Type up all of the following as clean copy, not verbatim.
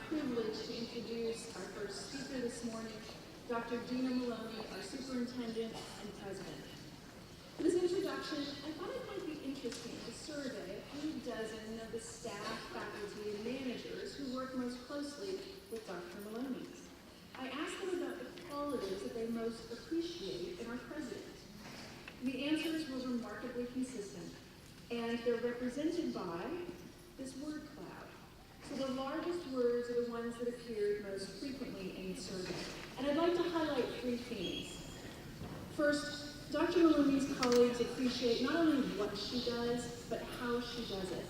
privilege to introduce our first speaker this morning, Dr. Dina Maloney, our superintendent and president. For this introduction, I thought it might be interesting to survey a few dozen of the staff, faculty, and managers who work most closely with Dr. Maloney. I asked them about the qualities that they most appreciate in our president. The answers were remarkably consistent, and they're represented by this word cloud. So the largest words are the ones that appeared most frequently in the survey. And I'd like to highlight three themes. First, Dr. Maloney's colleagues appreciate not only what she does, but how she does it.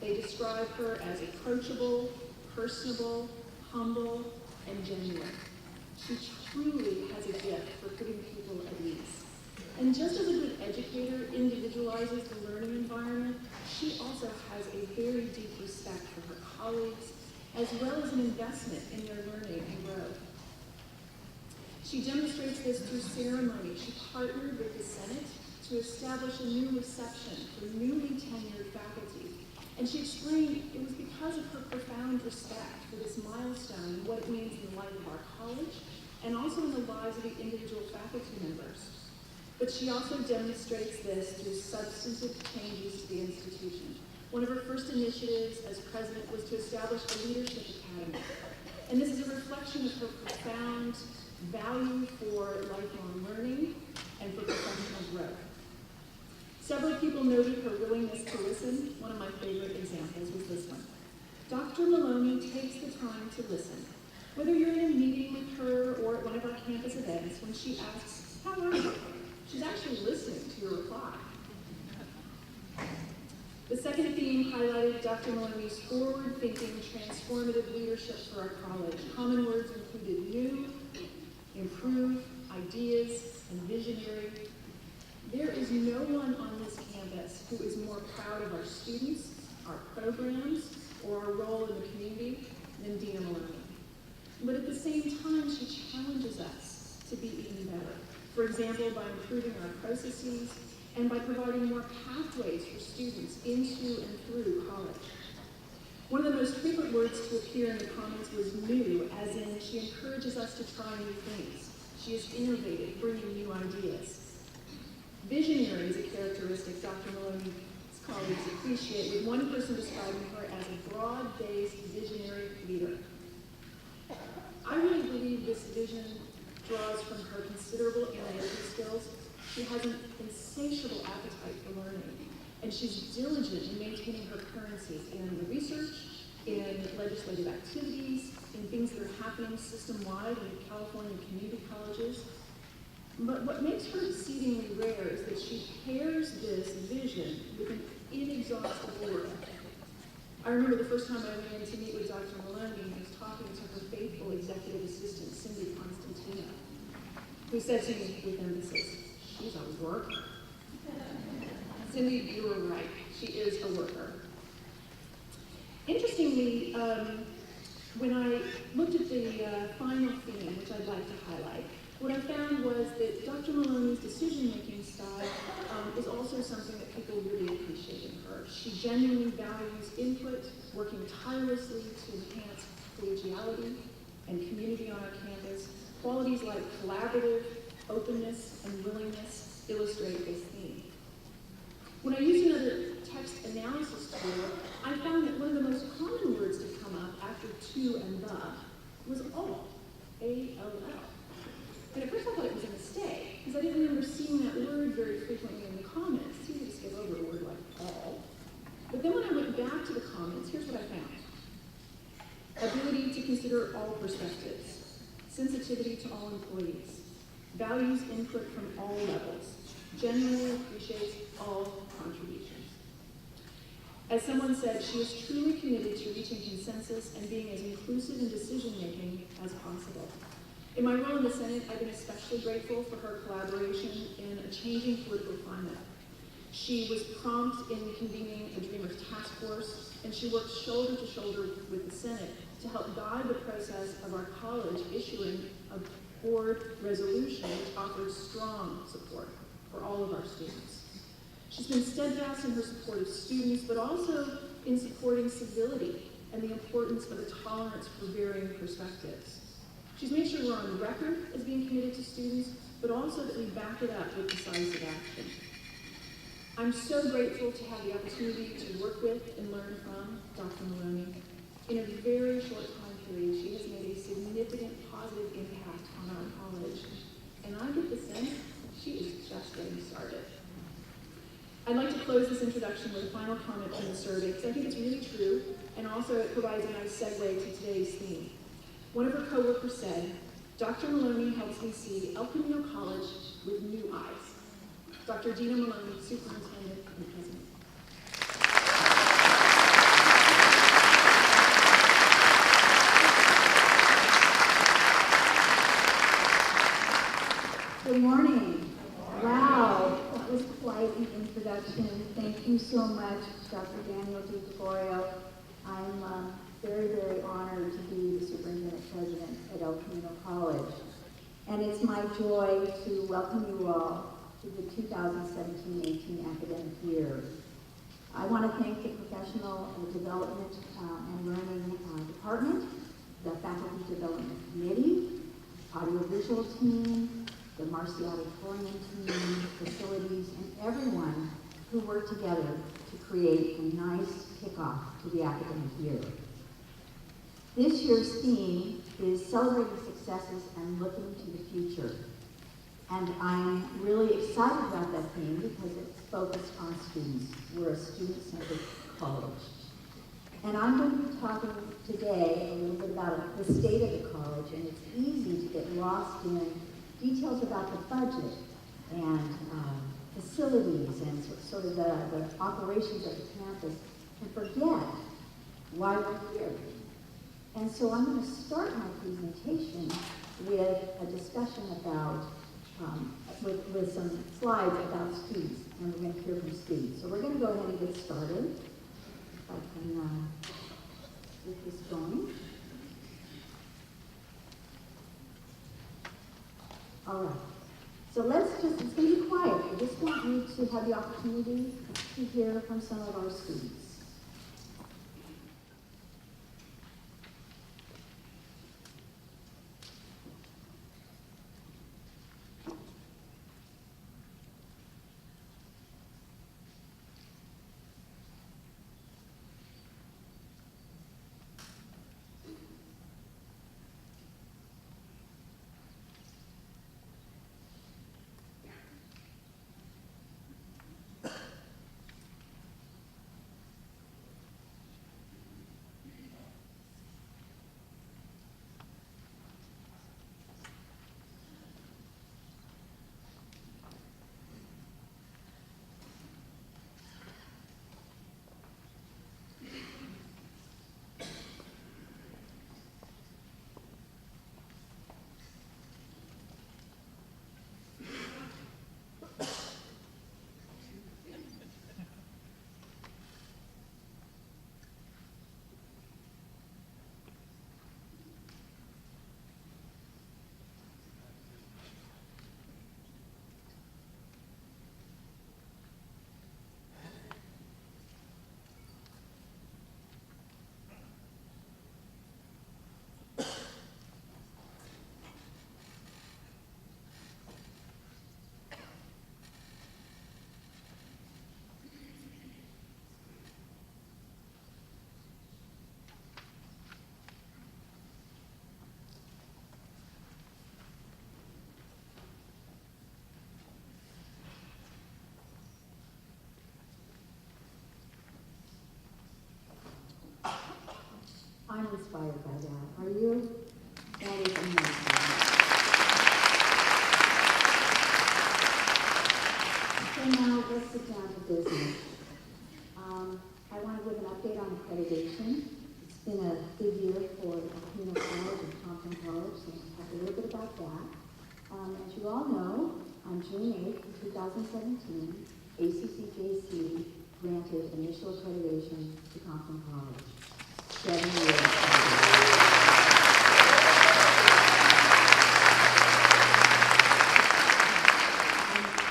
They describe her as approachable, personable, humble, and genuine. She truly has a gift for putting people at ease. And just as a good educator individualizes the learning environment, she also has a very deep respect for her colleagues, as well as an investment in their learning and growth. She demonstrates this through ceremony. She partnered with the Senate to establish a new reception for newly tenured faculty. And she explained it was because of her profound respect for this milestone and what it means in the life of our college, and also in the lives of the individual faculty members. But she also demonstrates this through substantive changes to the institution. One of her first initiatives as president was to establish a leadership academy. And this is a reflection of her profound value for lifelong learning and for professional growth. Several people noted her willingness to listen. One of my favorite examples was this one. Dr. Maloney takes the time to listen. Whether you're in a meeting with her or at one of our campus events, when she asks, "How are you?" she's actually listening to your reply. The second theme highlighted Dr. Maloney's forward-thinking, transformative leadership for our college. Common words included new, improve, ideas, and visionary. There is no one on this campus who is more proud of our students, our programs, or our role in the community than Dina Maloney. But at the same time, she challenges us to be even better. For example, by improving our processes and by providing more pathways for students into and through college. One of the most frequent words to appear in the comments was new, as in she encourages us to try new things. She is innovative, bringing new ideas. Visionary is a characteristic Dr. Maloney's colleagues appreciate, with one person describing her as a broad-based visionary leader. I really believe this vision draws from her considerable analytical skills. She has an insatiable appetite for learning, and she's diligent in maintaining her currency in the research, in legislative activities, in things that are happening system-wide in California community colleges. But what makes her exceedingly rare is that she pairs this vision with an inexhaustible work ethic. I remember the first time I went in to meet with Dr. Maloney, and I was talking to her faithful executive assistant, Cindy Constantino, who said to me with emphasis, "She's a worker." Cindy, you were right. She is a worker. Interestingly, when I looked at the final theme, which I'd like to highlight, what I found was that Dr. Maloney's decision-making style is also something that people really appreciate in her. She genuinely values input, working tirelessly to enhance collegiality and community on our campus. Qualities like collaborative, openness, and willingness illustrate this theme. When I used another text analysis tool, I found that one of the most common words to come up after to and the was all, A-L-L. And at first I thought it was a mistake, because I didn't remember seeing that word very frequently in the comments. It's easy to skip over a word like all. But then when I went back to the comments, here's what I found. Ability to consider all perspectives, sensitivity to all employees, values input from all levels, genuinely appreciates all contributions. As someone said, she is truly committed to reaching consensus and being as inclusive in decision-making as possible. In my role in the Senate, I've been especially grateful for her collaboration in a changing political climate. She was prompt in convening a Dreamers Task Force, and she worked shoulder to shoulder with the Senate to help guide the process of our college issuing a board resolution which offered strong support for all of our students. She's been steadfast in her support of students, but also in supporting civility and the importance of a tolerance for varying perspectives. She's made sure we're on the record as being committed to students, but also that we back it up with decisive action. I'm so grateful to have the opportunity to work with and learn from Dr. Maloney. In a very short time period, she has made a significant positive impact on our college, and I get the sense she is just getting started. I'd like to close this introduction with a final comment from the survey, because I think it's really true, and also it provides a nice segue to today's theme. One of her coworkers said, "Dr. Maloney helps me see El Camino College with new eyes." Dr. Dina Maloney, Superintendent and President. Good morning. Wow, that was quite an introduction. Thank you so much, Dr. Daniel DiGregorio. I'm very, very honored to be the Superintendent President at El Camino College. And it's my joy to welcome you all to the 2017-18 academic year. I want to thank the Professional Development and Learning Department, the Faculty Development Committee, audiovisual team, the Marcy Auditorium team, facilities, and everyone who worked together to create a nice kickoff to the academic year. This year's theme is celebrating successes and looking to the future. And I'm really excited about that theme because it's focused on students. We're a student-centered college. And I'm going to be talking today a little bit about the state of the college, and it's easy to get lost in details about the budget and facilities and sort of the operations of the campus and forget why we're here. And so I'm going to start my presentation with a discussion about, with some slides about students, and we're going to hear from students. So we're going to go ahead and get started. If I can get this going. All right. So it's going to be quiet. I just want you to have the opportunity to hear from some of our students. I'm inspired by that. Are you? That is amazing. So now let's sit down to business. I want to give an update on accreditation. It's been a good year for Camino College and Compton College, so I'll talk a little bit about that. As you all know, on June 8th, 2017, ACCJC granted initial accreditation to Compton College. 7 years.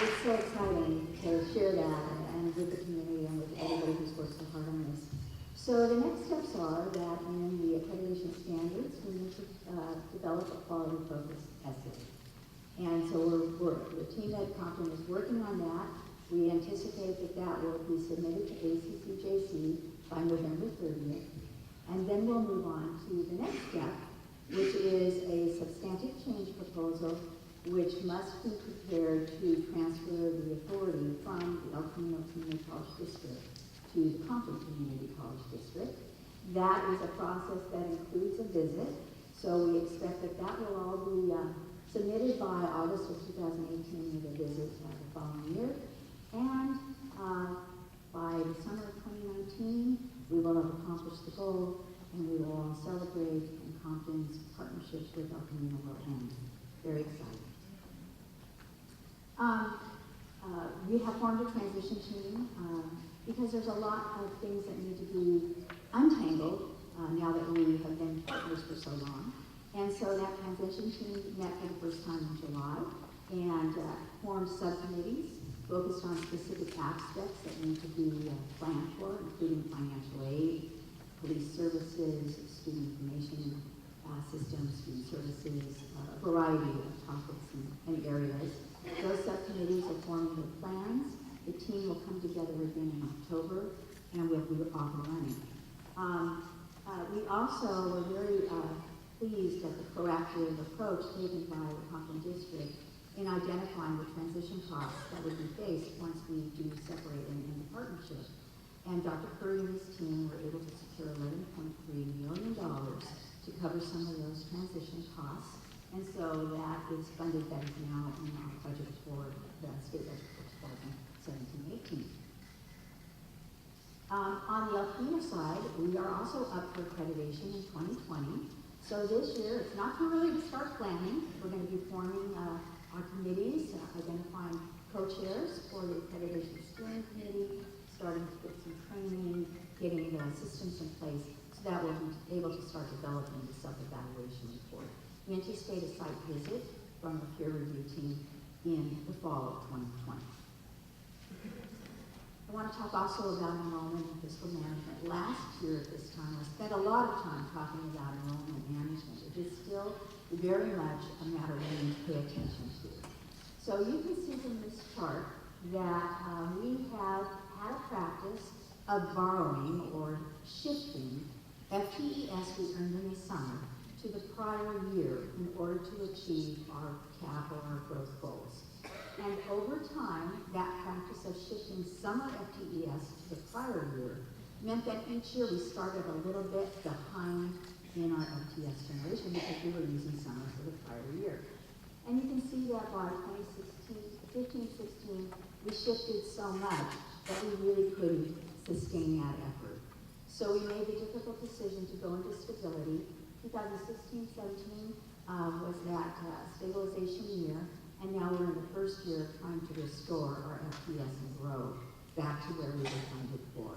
It's so exciting to share that and with the community and with everybody who's worked so hard on this. So So the next steps are that in the accreditation standards, we need to develop a quality-focused essay. And so the team at Compton is working on that. We anticipate that that will be submitted to ACCJC by November 30th. And then we'll move on to the next step, which is a substantive change proposal, which must be prepared to transfer the authority from the El Camino Community College District to the Compton Community College District. That is a process that includes a visit, so we expect that that will all be submitted by August of 2018 with a visit the following year. And by the summer of 2019, we will have accomplished the goal, and we will all celebrate, and Compton's partnership with El Camino will end. Very exciting. We have formed a transition team because there's a lot of things that need to be untangled now that we have been partners for so long. And so that transition team met for the first time in July and formed subcommittees focused on specific aspects that need to be planned for, including financial aid, police services, student information systems, student services, a variety of topics and areas. Those subcommittees are forming their plans. The team will come together again in October, and we'll be off and running. We also were very pleased at the proactive approach taken by the Compton District in identifying the transition costs that would be faced once we do separate in the partnership. And Dr. Curry and his team were able to secure $11.3 million to cover some of those transition costs. And so that is funded, that is now in our budget for the state budget for 2017-18. On the El Camino side, we are also up for accreditation in 2020. So this year, it's not too early to start planning. We're going to be forming our committees, identifying co-chairs for the accreditation steering committee, starting to get some training, getting the systems in place so that we'll be able to start developing the self-evaluation report. We anticipate a site visit from the peer review team in the fall of 2020. I want to talk also about enrollment and fiscal management. Last year at this time, I spent a lot of time talking about enrollment management. It is still very much a matter we need to pay attention to. So you can see from this chart that we have had a practice of borrowing or shifting FTES we earned in the summer to the prior year in order to achieve our cap or our growth goals. And over time, that practice of shifting summer FTES to the prior year meant that each year we started a little bit behind in our FTS generation because we were using summer for the prior year. And you can see that by 2015-16, we shifted so much that we really couldn't sustain that effort. So we made the difficult decision to go into stability. 2016-17 was that stabilization year, and now we're in the first year of trying to restore our FTS and grow back to where we were funded for.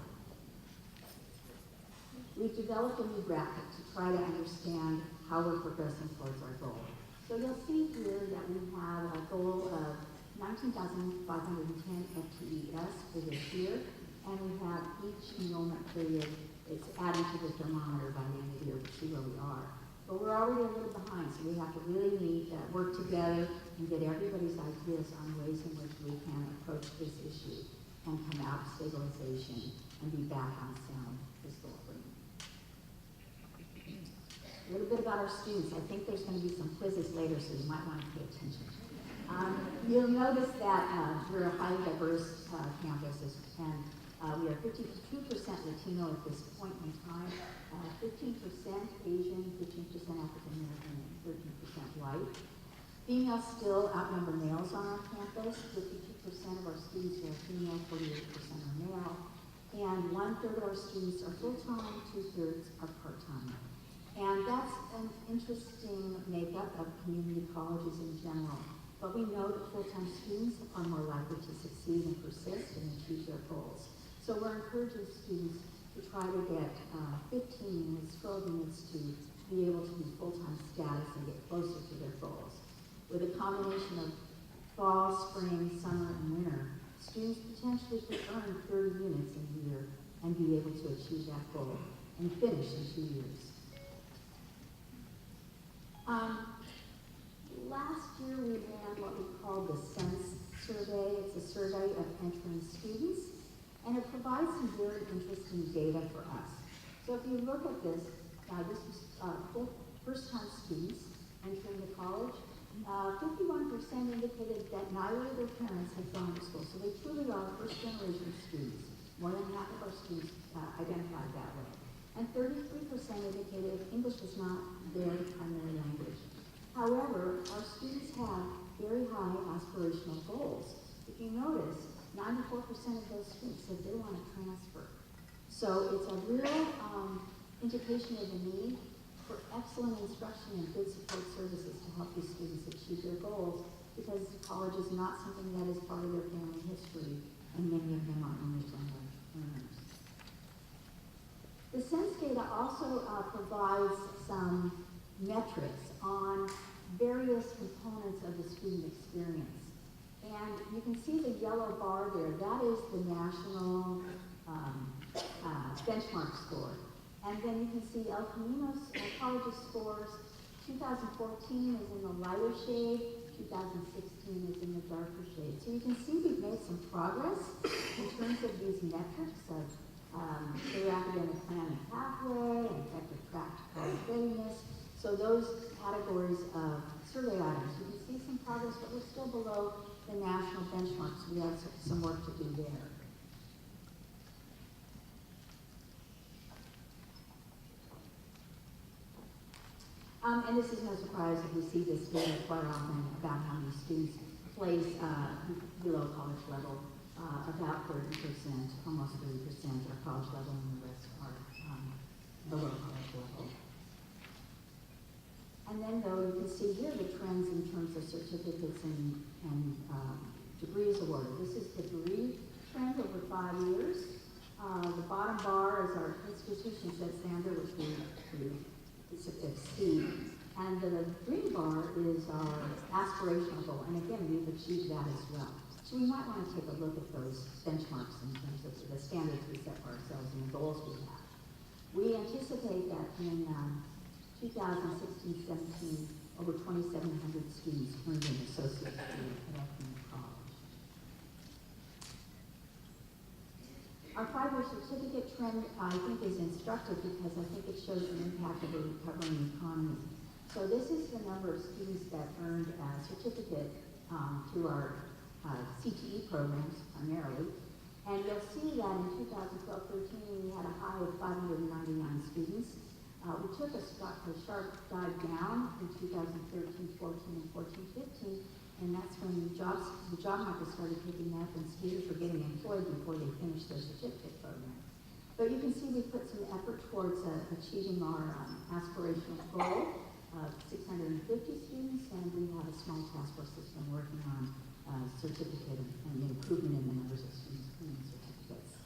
We've developed a new graphic to try to understand how we're progressing towards our goal. So you'll see here that we have a goal of 19,510 FTES for this year, and we have each enrollment period, it's adding to the thermometer by the end of the year to see where we are. But we're already a little behind, so we have to really need to work together and get everybody's ideas on ways in which we can approach this issue and come out of stabilization and be back on sound fiscal footing. A little bit about our students. I think there's going to be some quizzes later, so you might want to pay attention. You'll notice that we're a highly diverse campus, and we are 52% Latino at this point in time, 15% Asian, 15% African American, and 13% white. Females still outnumber males on our campus. 52% of our students are female, 48% are male, and 1/3 of our students are full-time, 2/3 are part-time. And that's an interesting makeup of community colleges in general. But we know that full-time students are more likely to succeed and persist and achieve their goals. So we're encouraging students to try to get 15 minutes, 12 minutes to be able to be full-time status and get closer to their goals. With a combination of fall, spring, summer, and winter, students potentially could earn 30 units a year and be able to achieve that goal and finish in 2 years. Last year we ran what we call the SENSE survey. It's a survey of entering students, and it provides some very interesting data for us. So if you look at this, this was first-time students entering the college. 51% indicated that neither of their parents had gone to school, so they truly are first-generation students. More than half of our students identified that way. And 33% indicated English was not their primary language. However, our students have very high aspirational goals. If you notice, 94% of those students said they want to transfer. So it's a real indication of the need for excellent instruction and good support services to help these students achieve their goals, because college is not something that is part of their family history, and many of them are English language learners. The SENSE data also provides some metrics on various components of the student experience. And you can see the yellow bar there. That is the national benchmark score. And then you can see El Camino's college's scores. 2014 is in the lighter shade. 2016 is in the darker shade. So you can see we've made some progress in terms of these metrics of their academic plan and pathway, and effective practical readiness. So those categories of survey items, you can see some progress, but we're still below the national benchmarks. We have some work to do there. And this is no surprise that we see this data quite often about how many students place below college level. About 30%, almost 30% are college level, and the rest are below college level. And then, though, you can see here the trends in terms of certificates and degrees awarded. This is the degree trend over 5 years. The bottom bar is our institution set standard, which we exceed. And the green bar is our aspirational goal. And again, we've achieved that as well. So we might want to take a look at those benchmarks in terms of the standards we set for ourselves and the goals we have. We anticipate that in 2016-17, over 2,700 students earned an associate degree at El Camino College. Our 5-year certificate trend, I think, is instructive because I think it shows the impact of a recovering economy. So this is the number of students that earned a certificate through our CTE programs primarily. And you'll see that in 2012-13, we had a high of 599 students. We took a sharp dive down in 2013-14 and 14-15, and that's when the job market started picking up and students were getting employed before they finished their certificate program. But you can see we put some effort towards achieving our aspirational goal of 650 students, and we have a small task force that's been working on certificate and the improvement in the numbers of students earning certificates.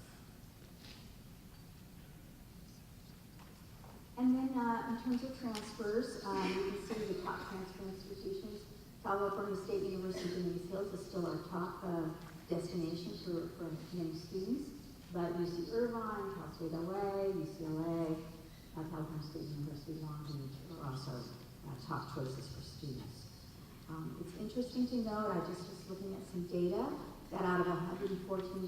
And then in terms of transfers, you can see the top transfer institutions. California State University Denise Hills is still our top destination for many students, but UC Irvine, Cal State LA, UCLA, California State University Long Beach are also top choices for students. It's interesting to note, I just was looking at some data, that out of 114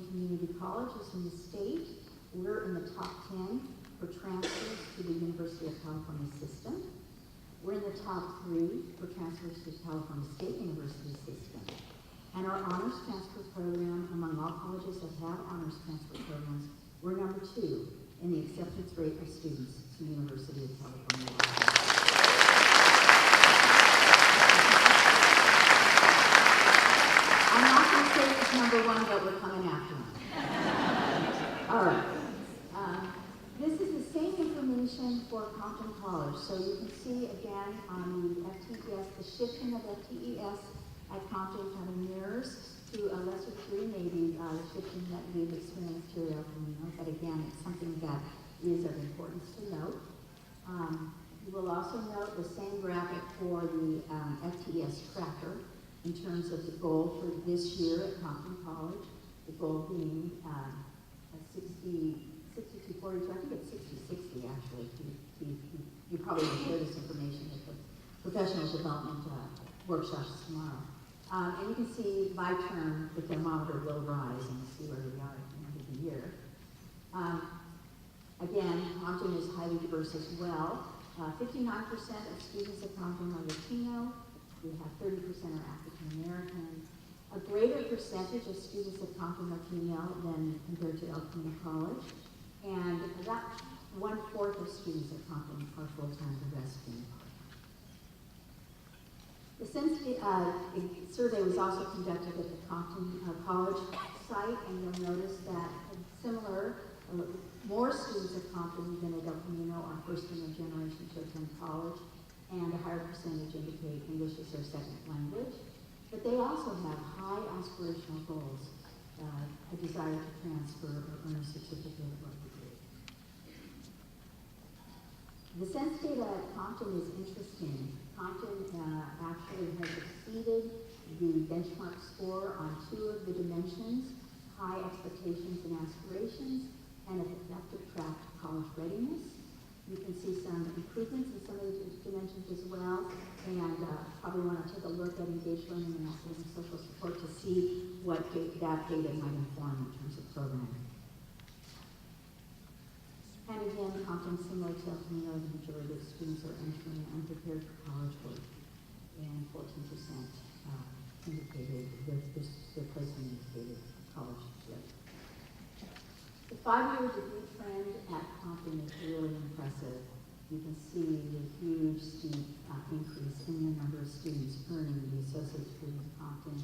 community colleges in the state, we're in the top 10 for transfers to the University of California system. We're in the top 3 for transfers to California State University system. And our honors transfer program, among all colleges that have honors transfer programs, we're number 2 in the acceptance rate of students to the University of California. I'm not going to say it's number 1, but we're coming after him. All right. This is the same information for Compton College. So you can see again on the FTES, the shifting of FTES at Compton kind of mirrors to a lesser degree maybe the shifting that we've experienced here at El Camino. But again, it's something that is of importance to note. You will also note the same graphic for the FTES tracker in terms of the goal for this year at Compton College, the goal being 60 62-42, I think it's 60-60 actually. You probably will share this information at the professional development workshops tomorrow. And you can see by term the thermometer will rise and see where we are at the end of the year. Again, Compton is highly diverse as well. 59% of students at Compton are Latino. We have 30% are African American. A greater percentage of students at Compton are female than compared to El Camino College. And about 1/4 of students at Compton are full-time, the rest being part-time. The Sense survey was also conducted at the Compton College site, and you'll notice that more students at Compton than at El Camino are first in their generation to attend college, and a higher percentage indicate English is their second language. But they also have high aspirational goals, a desire to transfer or earn a certificate or degree. The Sense data at Compton is interesting. Compton actually has exceeded the benchmark score on 2 of the dimensions, high expectations and aspirations, and an effective track to college readiness. You can see some improvements in some of the dimensions as well, and probably want to take a look at engaged learning and academic social support to see what that data might inform in terms of programming. And again, Compton, similar to El Camino, the majority of students are entering unprepared for college work, and 14% indicated their placement indicated college ready. The 5-year degree trend at Compton is really impressive. You can see the huge steep increase in the number of students earning the associate's degree at Compton.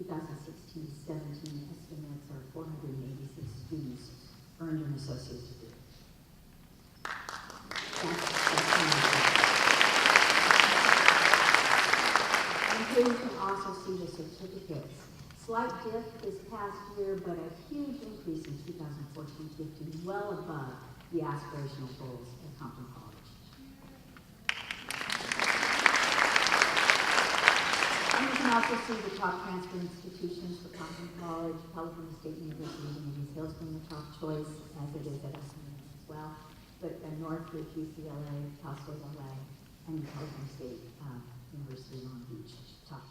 2016-17 estimates are 486 students earned an associate's degree. And here you can also see the certificates. Slight dip this past year, but a huge increase in 2014-15, well above the aspirational goals at Compton College. And you can also see the top transfer institutions for Compton College. California State University of Indian Hills being the top choice, as it is at SMU as well. But Northridge, UCLA, Cal State LA, and California State University of Long Beach, top